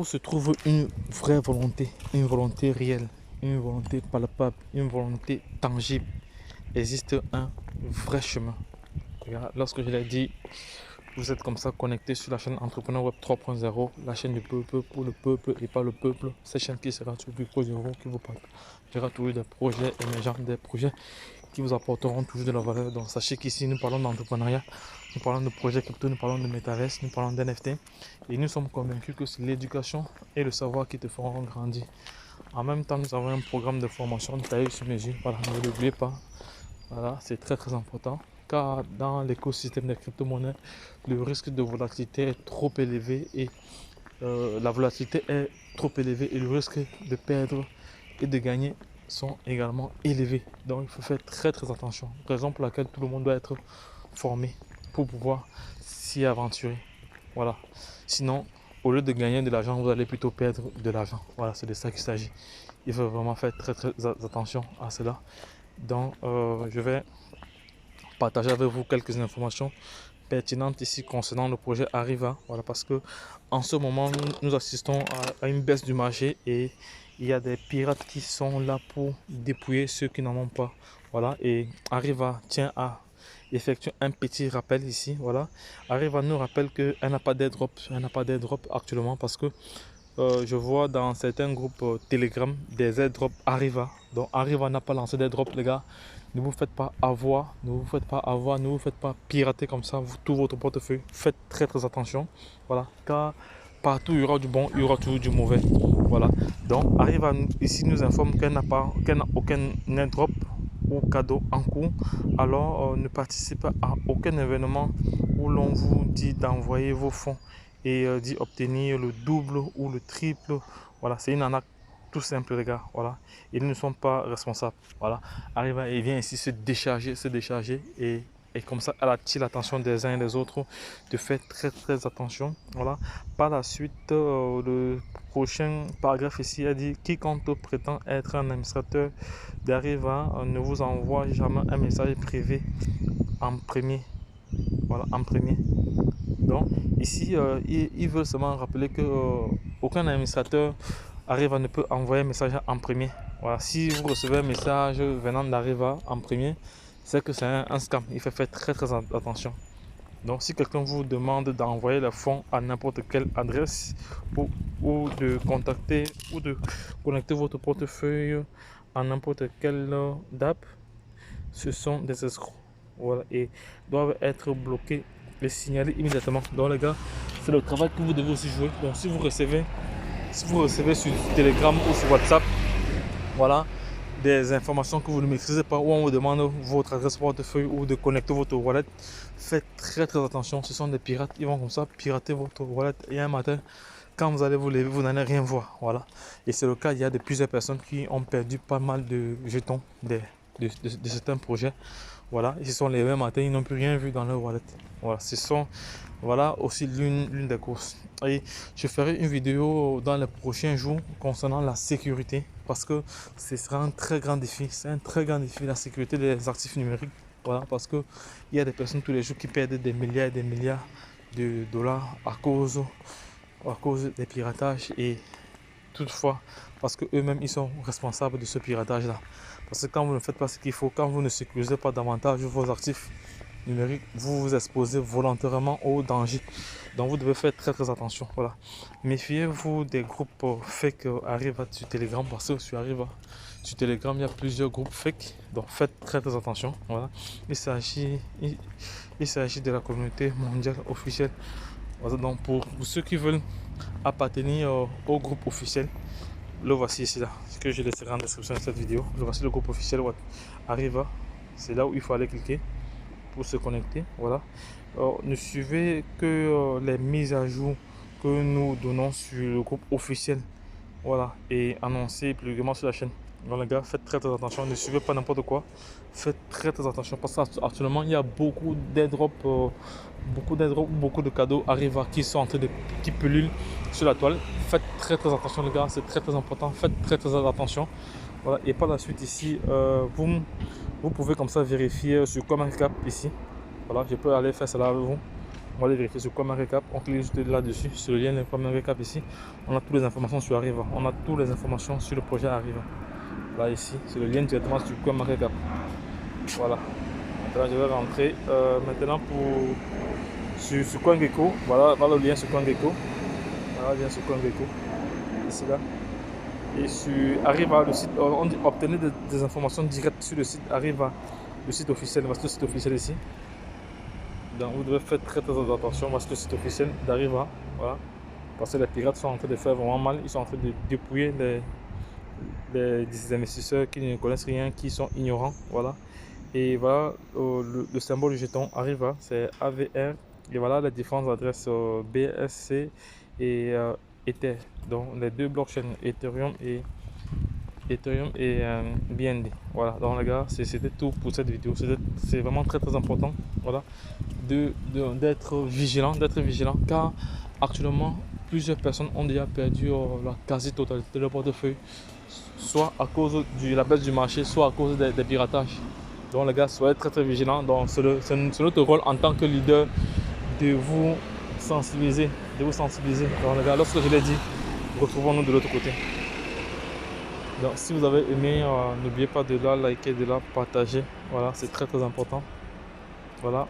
Où se trouve une vraie une volonté réelle, une volonté palpable, une volonté tangible, existe un vrai chemin. Regarde, lorsque je l'ai dit, vous êtes comme ça connecté sur la chaîne Entrepreneur Web 3.0, la chaîne du peuple pour le peuple et pas le peuple. Cette chaîne qui sera sur Bureau Zéro, qui vous partagera toujours des projets émergents, des projets qui vous apporteront toujours de la valeur. Donc sachez qu'ici nous parlons d'entrepreneuriat, nous parlons de projets crypto, nous parlons de métaverse, nous parlons d'NFT et nous sommes convaincus que c'est l'éducation et le savoir qui te feront grandir. En même temps, nous avons un programme de formation taillé sur mesure. Voilà, ne l'oubliez pas. Voilà, c'est très important car dans l'écosystème des crypto-monnaies, le risque de volatilité est trop élevé et la volatilité est trop élevée et le risque de perdre et de gagner sont également élevés. Donc il faut faire très attention. Raison pour laquelle tout le monde doit être formé pour pouvoir s'y aventurer. Voilà. Sinon, au lieu de gagner de l'argent, vous allez plutôt perdre de l'argent. Voilà, c'est de ça qu'il s'agit. Il faut vraiment faire très attention à cela. Donc, je vais partager avec vous quelques informations pertinentes ici concernant le projet Arriva. Voilà, parce que en ce moment, nous assistons à une baisse du marché et il y a des pirates qui sont là pour dépouiller ceux qui n'en ont pas. Voilà, et Arriva tient à effectuer un petit rappel ici. Voilà, Arriva nous rappelle qu'elle n'a pas d'airdrop, elle n'a pas d'airdrop actuellement parce que je vois dans certains groupes Telegram des airdrops Arriva. Donc Arriva n'a pas lancé d'airdrop, les gars. Ne vous faites pas avoir, ne vous faites pas avoir, ne vous faites pas pirater comme ça tout votre portefeuille. Faites très attention. Voilà, car partout il y aura du bon, il y aura toujours du mauvais. Voilà. Donc Arriva ici nous informe qu'elle n'a aucun airdrop ou cadeau en cours. Alors ne participez à aucun événement où l'on vous dit d'envoyer vos fonds et d'y obtenir le double ou le triple. Voilà, c'est une arnaque tout simple, les gars. Voilà, ils ne sont pas responsables. Voilà, Arriva et vient ici se décharger et comme ça elle attire l'attention des uns et des autres de faire très attention. Voilà, par la suite le prochain paragraphe ici a dit: quiconque prétend être un administrateur d'Arriva ne vous envoie jamais un message privé en premier. Voilà, en premier. Donc ici, il veut seulement rappeler que aucun administrateur Arriva ne peut envoyer un message en premier. Voilà, si vous recevez un message venant d'Arriva en premier, c'est que c'est un scam. Il faut faire très attention. Donc si quelqu'un vous demande d'envoyer le fonds à n'importe quelle adresse ou de contacter ou de connecter votre portefeuille à n'importe quelle DApp, ce sont des escrocs. Voilà, et doivent être bloqués et signalés immédiatement. Donc les gars, c'est le travail que vous devez aussi jouer. Donc si vous recevez sur Telegram ou sur WhatsApp, voilà, des informations que vous ne maîtrisez pas, ou on vous demande votre adresse portefeuille ou de connecter votre wallet, faites très attention. Ce sont des pirates, ils vont comme ça pirater votre wallet et un matin, quand vous allez vous lever, vous n'allez rien voir. Voilà, et c'est le cas. Il y a de plusieurs personnes qui ont perdu pas mal de jetons de certains projets. Voilà, ils se sont levés matin, ils n'ont plus rien vu dans leur wallet. Voilà, ce sont aussi l'une des courses. Et je ferai une vidéo dans les prochains jours concernant la sécurité parce que ce sera un très grand défi. C'est un très grand défi, la sécurité des actifs numériques. Voilà, parce que il y a des personnes tous les jours qui perdent des milliards et des milliards de dollars à cause des piratages et toutefois parce que eux-mêmes ils sont responsables de ce piratage là. Parce que quand vous ne faites pas ce qu'il faut, quand vous ne sécurisez pas davantage vos actifs numériques, vous vous exposez volontairement au danger. Donc vous devez faire très attention. Voilà. Méfiez-vous des groupes fake Arriva sur Telegram parce que sur Telegram il y a plusieurs groupes fake. Donc faites très attention. Voilà. Il s'agit de la communauté mondiale officielle. Voilà. Donc pour ceux qui veulent appartenir au groupe officiel, le voici ici là, ce que je laisserai en description de cette vidéo. Le voici, le groupe officiel Arriva. C'est là où il faut aller cliquer pour se connecter. Voilà. Ne suivez que les mises à jour que nous donnons sur le groupe officiel. Voilà. Et annoncé publiquement sur la chaîne. Donc les gars, faites très attention. Ne suivez pas n'importe quoi. Faites très attention parce qu'actuellement il y a beaucoup d'airdrops, beaucoup de cadeaux Arriva qui sont en train qui pullulent sur la toile. Faites très attention les gars, c'est très important. Faites très attention. Voilà. Et par la suite ici, vous pouvez comme ça vérifier sur CoinMarketCap ici. Voilà, je peux aller faire cela avec vous. On va aller vérifier sur CoinMarketCap. On clique juste là-dessus, sur le lien de CoinMarketCap ici. On a toutes les informations sur Arriva. On a toutes les informations sur le projet Arriva. Là ici, c'est le lien directement sur CoinMarketCap. Voilà. Maintenant je vais rentrer maintenant sur CoinGecko. Voilà le lien sur CoinGecko. Voilà le lien sur CoinGecko. Ici là. Et sur Arriva, le site, on dit obtenir des informations directes sur le site Arriva, le site officiel. Voici le site officiel ici. Donc vous devez faire très attention. Voici le site officiel d'Arriva. Voilà. Parce que les pirates sont en train de faire vraiment mal. Ils sont en train de dépouiller des investisseurs qui ne connaissent rien, qui sont ignorants. Voilà. Et voilà le symbole du jeton Arriva, c'est AVR. Et voilà les différentes adresses BSC et Ether. Donc les deux blockchains Ethereum et BNB. Voilà, donc les gars, c'était tout pour cette vidéo. C'est vraiment très important, voilà, d'être vigilant, car actuellement plusieurs personnes ont déjà perdu la quasi-totalité de leur portefeuille, soit à cause de la baisse du marché, soit à cause des piratages. Donc les gars, soyez très vigilants. Donc c'est notre rôle en tant que leader de vous sensibiliser, Donc les gars, lorsque je l'ai dit, retrouvons-nous de l'autre côté. Donc si vous avez aimé, n'oubliez pas de la liker, de la partager. Voilà, c'est très important. Voilà.